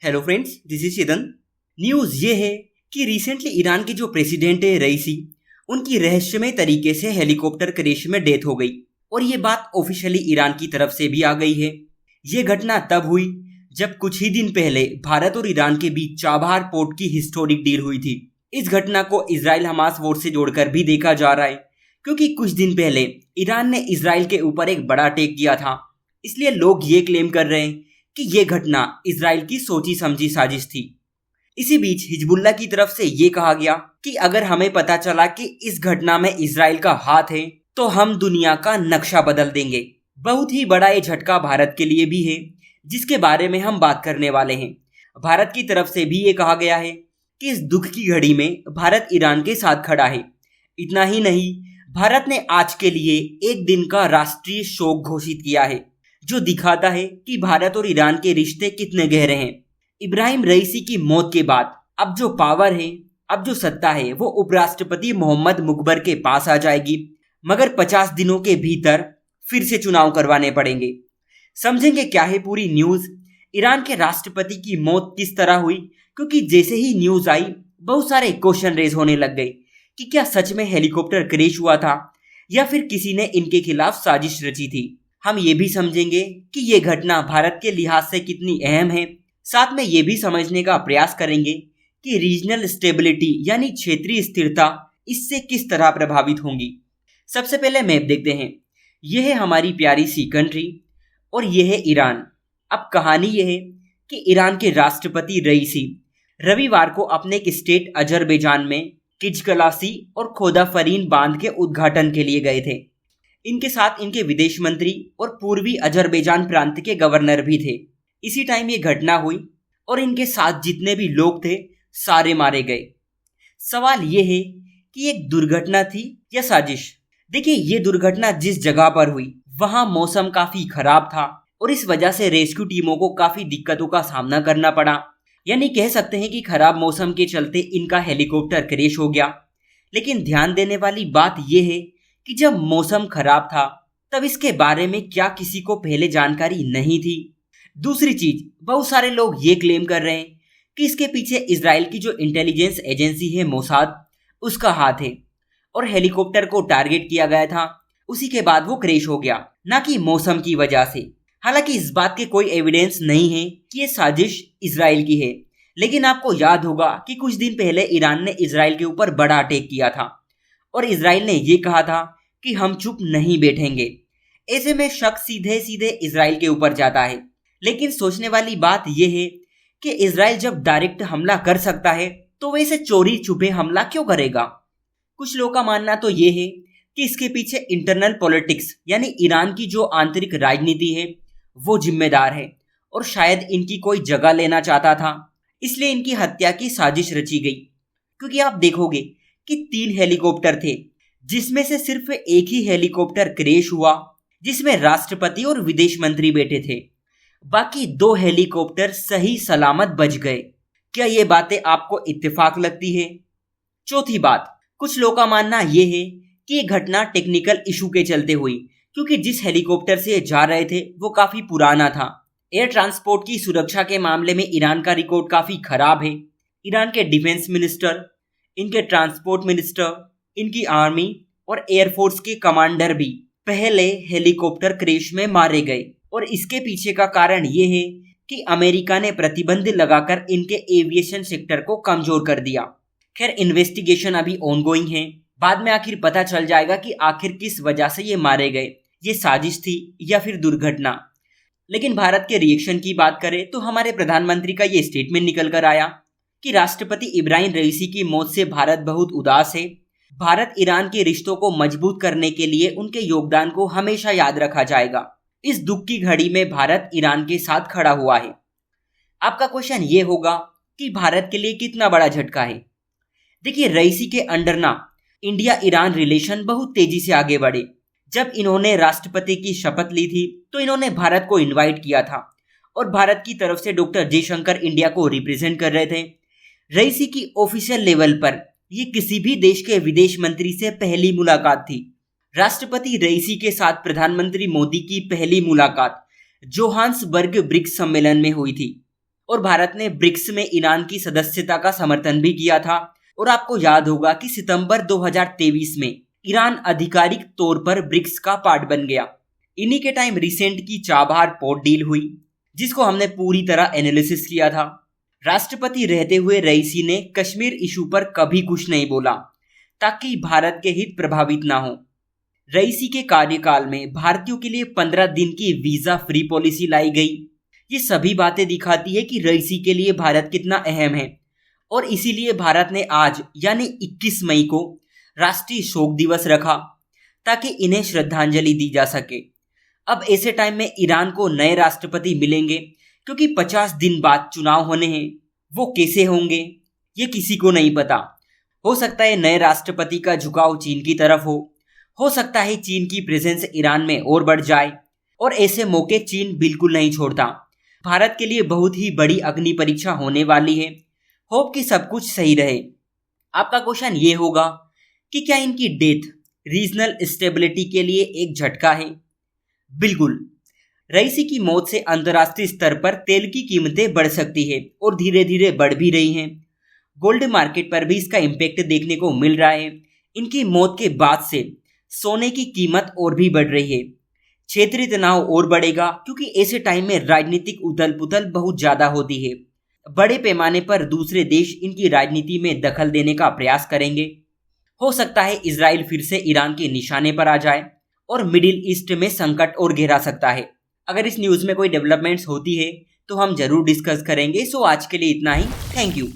Hello friends, this is Chetan. News ये है कि रिसेंटली ईरान के जो प्रेसिडेंट है रईसी, उनकी रहस्यमय तरीके से हेलीकॉप्टर क्रैश में डेथ हो गई और ये बात ऑफिशियली ईरान की तरफ से भी आ गई है। ये घटना तब हुई जब कुछ ही दिन पहले भारत और ईरान के बीच चाबहार पोर्ट की हिस्टोरिक डील हुई थी। इस घटना को इजराइल हमास वॉर से जोड़कर भी देखा जा रहा है, क्योंकि कुछ दिन पहले ईरान ने इजराइल के ऊपर एक बड़ा अटैक किया था। इसलिए लोग ये क्लेम कर रहे हैं कि ये घटना इजराइल की सोची समझी साजिश थी। इसी बीच हिजबुल्लाह की तरफ से ये कहा गया कि अगर हमें पता चला कि इस घटना में इजराइल का हाथ है तो हम दुनिया का नक्शा बदल देंगे। बहुत ही बड़ा ये झटका भारत के लिए भी है, जिसके बारे में हम बात करने वाले हैं। भारत की तरफ से भी ये कहा गया है कि इस दुख की घड़ी में भारत ईरान के साथ खड़ा है। इतना ही नहीं, भारत ने आज के लिए एक दिन का राष्ट्रीय शोक घोषित किया है, जो दिखाता है कि भारत और ईरान के रिश्ते कितने गहरे हैं। इब्राहिम रईसी की मौत के बाद अब जो पावर है, अब जो सत्ता है, वो उपराष्ट्रपति मोहम्मद मुकबर के पास आ जाएगी, मगर 50 दिनों के भीतर फिर से चुनाव करवाने पड़ेंगे। समझेंगे क्या है पूरी न्यूज, ईरान के राष्ट्रपति की मौत किस तरह हुई, क्योंकि जैसे ही न्यूज आई बहुत सारे क्वेश्चन रेज होने लग गए कि क्या सच में हेलीकॉप्टर क्रैश हुआ था या फिर किसी ने इनके खिलाफ साजिश रची थी। हम ये भी समझेंगे कि ये घटना भारत के लिहाज से कितनी अहम है। साथ में ये भी समझने का प्रयास करेंगे कि रीजनल स्टेबिलिटी यानी क्षेत्रीय स्थिरता इससे किस तरह प्रभावित होंगी। सबसे पहले मैप देखते हैं। यह है हमारी प्यारी सी कंट्री और यह है ईरान। अब कहानी यह है कि ईरान के राष्ट्रपति रईसी रविवार को अपने एक स्टेट अजरबैजान में किजकलासी और खोदाफरीन बांध के उद्घाटन के लिए गए थे। इनके साथ इनके विदेश मंत्री और पूर्वी अजरबैजान प्रांत के गवर्नर भी थे। इसी टाइम ये घटना हुई और इनके साथ जितने भी लोग थे सारे मारे गए। सवाल ये है कि एक दुर्घटना थी या साजिश। देखिए, ये दुर्घटना जिस जगह पर हुई वहां मौसम काफी खराब था और इस वजह से रेस्क्यू टीमों को काफी दिक्कतों का सामना करना पड़ा। यानी कह सकते हैं कि खराब मौसम के चलते इनका हेलीकॉप्टर क्रैश हो गया। लेकिन ध्यान देने वाली बात यह है कि जब मौसम खराब था तब इसके बारे में क्या किसी को पहले जानकारी नहीं थी। दूसरी चीज, बहुत सारे लोग ये क्लेम कर रहे हैं कि इसके पीछे इजराइल की जो इंटेलिजेंस एजेंसी है मोसाद, उसका हाथ है और हेलीकॉप्टर को टारगेट किया गया था। उसी के बाद वो क्रैश हो गया, ना कि मौसम की वजह से। हालांकि इस बात के कोई एविडेंस नहीं है कि ये साजिश इजराइल की है। लेकिन आपको याद होगा कि कुछ दिन पहले ईरान ने इजराइल के ऊपर बड़ा अटैक किया था और इजराइल ने ये कहा था कि हम चुप नहीं बैठेंगे। ऐसे में शक सीधे सीधे इजराइल के ऊपर जाता है। लेकिन सोचने वाली बात यह है कि इजराइल जब डायरेक्ट हमला कर सकता है तो वैसे चोरी छुपे हमला क्यों करेगा। कुछ लोगों का मानना तो यह है कि इसके पीछे इंटरनल पॉलिटिक्स यानी ईरान की जो आंतरिक राजनीति है वो जिम्मेदार है और शायद इनकी कोई जगह लेना चाहता था, इसलिए इनकी हत्या की साजिश रची गई। क्योंकि आप देखोगे कि 3 हेलीकॉप्टर थे, जिसमें से सिर्फ एक ही हेलीकॉप्टर क्रैश हुआ जिसमें राष्ट्रपति और विदेश मंत्री बैठे थे। बाकी 2 हेलीकॉप्टर सही सलामत बच गए। क्या ये बातें आपको इत्तेफाक लगती है? चौथी बात, कुछ लोगों का मानना यह है कि ये घटना टेक्निकल इशू के चलते हुई, क्योंकि जिस हेलीकॉप्टर से जा रहे थे वो काफी पुराना था। एयर ट्रांसपोर्ट की सुरक्षा के मामले में ईरान का रिकॉर्ड काफी खराब है। ईरान के डिफेंस मिनिस्टर, इनके ट्रांसपोर्ट मिनिस्टर, इनकी आर्मी और एयरफोर्स के कमांडर भी पहले हेलीकॉप्टर क्रैश में मारे गए। और इसके पीछे का कारण ये है कि अमेरिका ने प्रतिबंध लगाकर इनके एविएशन सेक्टर को कमजोर कर दिया। खैर, इन्वेस्टिगेशन अभी ऑनगोइंग है। बाद में आखिर पता चल जाएगा कि आखिर किस वजह से ये मारे गए, ये साजिश थी या फिर दुर्घटना। लेकिन भारत के रिएक्शन की बात करें तो हमारे प्रधानमंत्री का ये स्टेटमेंट निकल कर आया कि राष्ट्रपति इब्राहिम रईसी की मौत से भारत बहुत उदास है। भारत ईरान के रिश्तों को मजबूत करने के लिए उनके योगदान को हमेशा याद रखा जाएगा। इस दुख की घड़ी में भारत ईरान के साथ खड़ा हुआ है। आपका क्वेश्चन ये होगा कि भारत के लिए कितना बड़ा झटका है। देखिए, रईसी के अंडर ना इंडिया ईरान रिलेशन बहुत तेजी से आगे बढ़े। जब इन्होंने राष्ट्रपति की शपथ ली थी तो इन्होंने भारत को इनवाइट किया था और भारत की तरफ से डॉक्टर जयशंकर इंडिया को रिप्रेजेंट कर रहे थे। रईसी की ऑफिशियल लेवल पर ये किसी भी देश के विदेश मंत्री से पहली मुलाकात थी। राष्ट्रपति रईसी के साथ प्रधानमंत्री मोदी की पहली मुलाकात जोहान्सबर्ग ब्रिक्स सम्मेलन में हुई थी। और भारत ने ब्रिक्स में ईरान की सदस्यता का समर्थन भी किया था। और आपको याद होगा कि सितंबर 2023 में ईरान आधिकारिक तौर पर ब्रिक्स का पार्ट बन गया। इन्हीं के टाइम रिसेंट की चाबहार पोर्ट डील हुई, जिसको हमने पूरी तरह एनालिसिस किया था। राष्ट्रपति रहते हुए रईसी ने कश्मीर इशू पर कभी कुछ नहीं बोला, ताकि भारत के हित प्रभावित ना हो। रईसी के कार्यकाल में भारतीयों के लिए 15 दिन की वीजा फ्री पॉलिसी लाई गई। ये सभी बातें दिखाती है कि रईसी के लिए भारत कितना अहम है, और इसीलिए भारत ने आज यानी 21 मई को राष्ट्रीय शोक दिवस रखा, ताकि इन्हें श्रद्धांजलि दी जा सके। अब ऐसे टाइम में ईरान को नए राष्ट्रपति मिलेंगे, क्योंकि 50 दिन बाद चुनाव होने हैं। वो कैसे होंगे ये किसी को नहीं पता। हो सकता है नए राष्ट्रपति का झुकाव चीन की तरफ हो सकता है चीन की प्रेजेंस ईरान में और बढ़ जाए, और ऐसे मौके चीन बिल्कुल नहीं छोड़ता। भारत के लिए बहुत ही बड़ी अग्नि परीक्षा होने वाली है। होप कि सब कुछ सही रहे। आपका क्वेश्चन ये होगा कि क्या इनकी डेथ रीजनल स्टेबिलिटी के लिए एक झटका है? बिल्कुल। रईसी की मौत से अंतर्राष्ट्रीय स्तर पर तेल की कीमतें बढ़ सकती है, और धीरे धीरे बढ़ भी रही हैं। गोल्ड मार्केट पर भी इसका इम्पैक्ट देखने को मिल रहा है। इनकी मौत के बाद से सोने की कीमत और भी बढ़ रही है। क्षेत्रीय तनाव और बढ़ेगा, क्योंकि ऐसे टाइम में राजनीतिक उथल पुथल बहुत ज्यादा होती है। बड़े पैमाने पर दूसरे देश इनकी राजनीति में दखल देने का प्रयास करेंगे। हो सकता है इजराइल फिर से ईरान के निशाने पर आ जाए, और मिडिल ईस्ट में संकट और गहरा सकता है। अगर इस न्यूज़ में कोई डेवलपमेंट्स होती है तो हम जरूर डिस्कस करेंगे। सो आज के लिए इतना ही। Thank you.